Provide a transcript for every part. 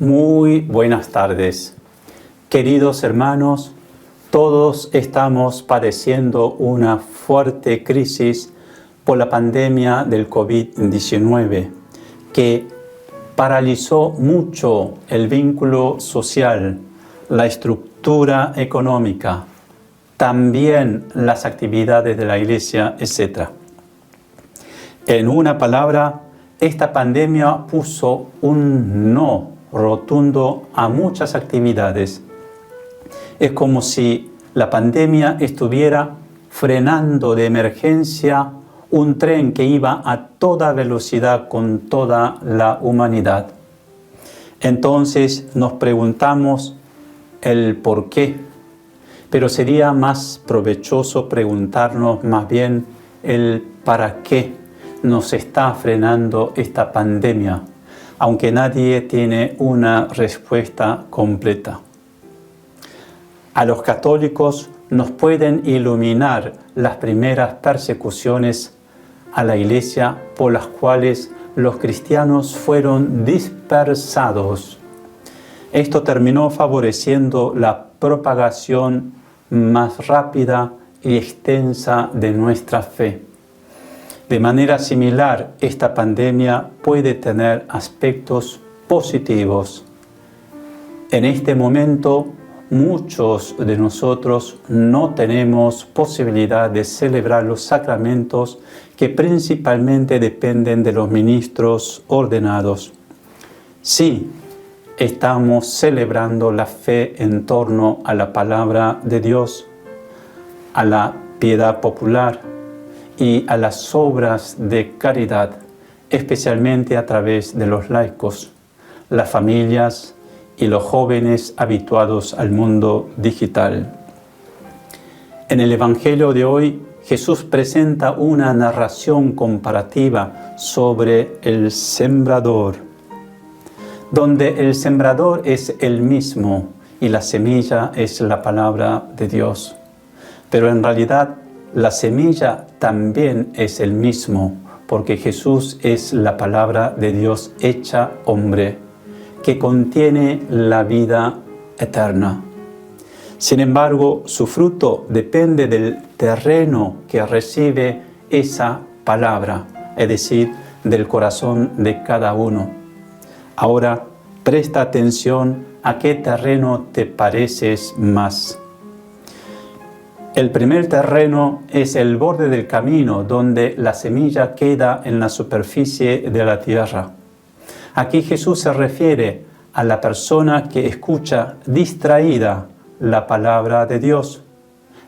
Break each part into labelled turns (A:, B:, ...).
A: Muy buenas tardes. Queridos hermanos, todos estamos padeciendo una fuerte crisis por la pandemia del COVID-19 que paralizó mucho el vínculo social, la estructura económica, también las actividades de la Iglesia, etc. En una palabra, esta pandemia puso un no rotundo a muchas actividades. Es como si la pandemia estuviera frenando de emergencia un tren que iba a toda velocidad con toda la humanidad. Entonces nos preguntamos el por qué, pero sería más provechoso preguntarnos más bien el para qué nos está frenando esta pandemia, aunque nadie tiene una respuesta completa. A los católicos nos pueden iluminar las primeras persecuciones a la Iglesia por las cuales los cristianos fueron dispersados. Esto terminó favoreciendo la propagación más rápida y extensa de nuestra fe. De manera similar, esta pandemia puede tener aspectos positivos. En este momento, muchos de nosotros no tenemos posibilidad de celebrar los sacramentos que principalmente dependen de los ministros ordenados. Sí, estamos celebrando la fe en torno a la palabra de Dios, a la piedad popular y a las obras de caridad, especialmente a través de los laicos, las familias y los jóvenes habituados al mundo digital. En el Evangelio de hoy, Jesús presenta una narración comparativa sobre el sembrador, donde el sembrador es el mismo y la semilla es la palabra de Dios. Pero en realidad, la semilla también es el mismo, porque Jesús es la palabra de Dios hecha hombre, que contiene la vida eterna. Sin embargo, su fruto depende del terreno que recibe esa palabra, es decir, del corazón de cada uno. Ahora, presta atención a qué terreno te pareces más. El primer terreno es el borde del camino, donde la semilla queda en la superficie de la tierra. Aquí Jesús se refiere a la persona que escucha distraída la palabra de Dios.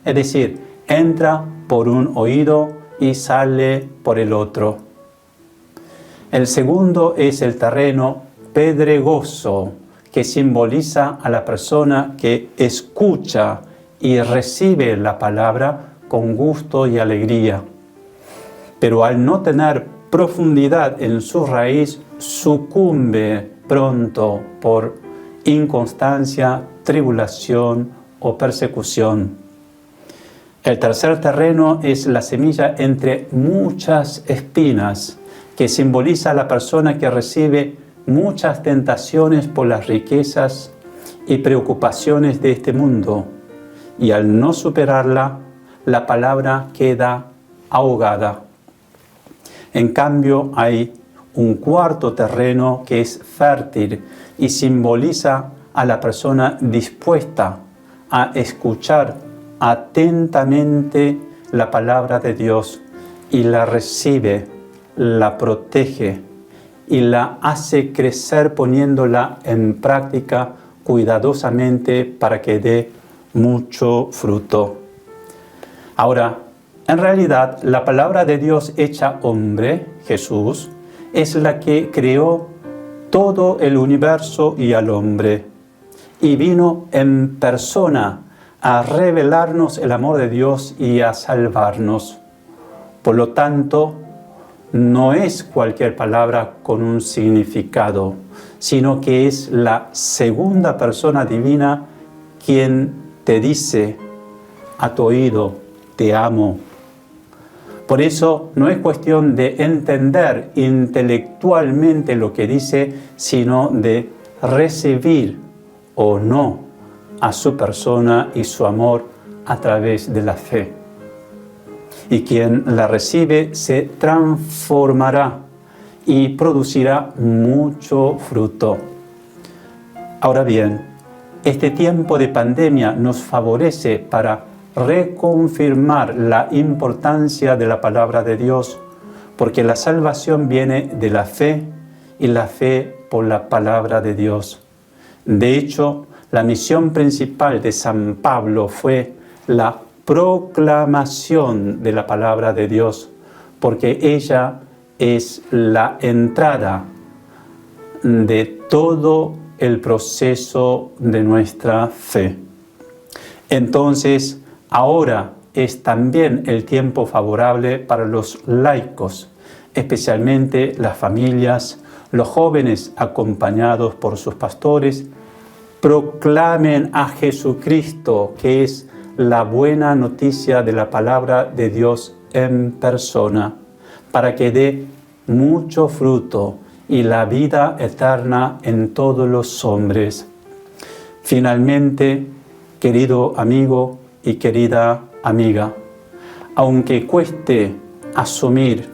A: Es decir, entra por un oído y sale por el otro. El segundo es el terreno pedregoso, que simboliza a la persona que escucha y recibe la palabra con gusto y alegría. Pero al no tener profundidad en su raíz, sucumbe pronto por inconstancia, tribulación o persecución. El tercer terreno es la semilla entre muchas espinas, que simboliza a la persona que recibe muchas tentaciones por las riquezas y preocupaciones de este mundo. Y al no superarla, la palabra queda ahogada. En cambio, hay un cuarto terreno que es fértil y simboliza a la persona dispuesta a escuchar atentamente la palabra de Dios y la recibe, la protege y la hace crecer poniéndola en práctica cuidadosamente para que dé mucho fruto. Ahora, en realidad, la palabra de Dios hecha hombre, Jesús, es la que creó todo el universo y al hombre, y vino en persona a revelarnos el amor de Dios y a salvarnos. Por lo tanto, no es cualquier palabra con un significado, sino que es la segunda persona divina quien te dice a tu oído, te amo. Por eso no es cuestión de entender intelectualmente lo que dice, sino de recibir o no a su persona y su amor a través de la fe. Y quien la recibe se transformará y producirá mucho fruto. Ahora bien, este tiempo de pandemia nos favorece para reconfirmar la importancia de la palabra de Dios, porque la salvación viene de la fe y la fe por la palabra de Dios. De hecho, la misión principal de San Pablo fue la proclamación de la palabra de Dios, porque ella es la entrada de todo el proceso de nuestra fe. Entonces, ahora es también el tiempo favorable para los laicos, especialmente las familias, los jóvenes acompañados por sus pastores, proclamen a Jesucristo, que es la buena noticia de la palabra de Dios en persona, para que dé mucho fruto y la vida eterna en todos los hombres. Finalmente, querido amigo y querida amiga, aunque cueste asumir,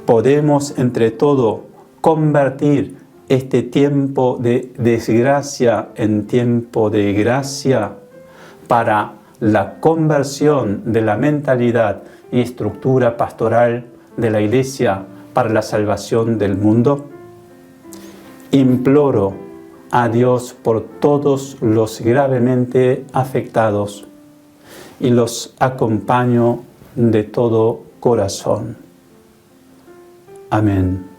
A: podemos entre todo convertir este tiempo de desgracia en tiempo de gracia para la conversión de la mentalidad y estructura pastoral de la Iglesia para la salvación del mundo. Imploro a Dios por todos los gravemente afectados y los acompaño de todo corazón. Amén.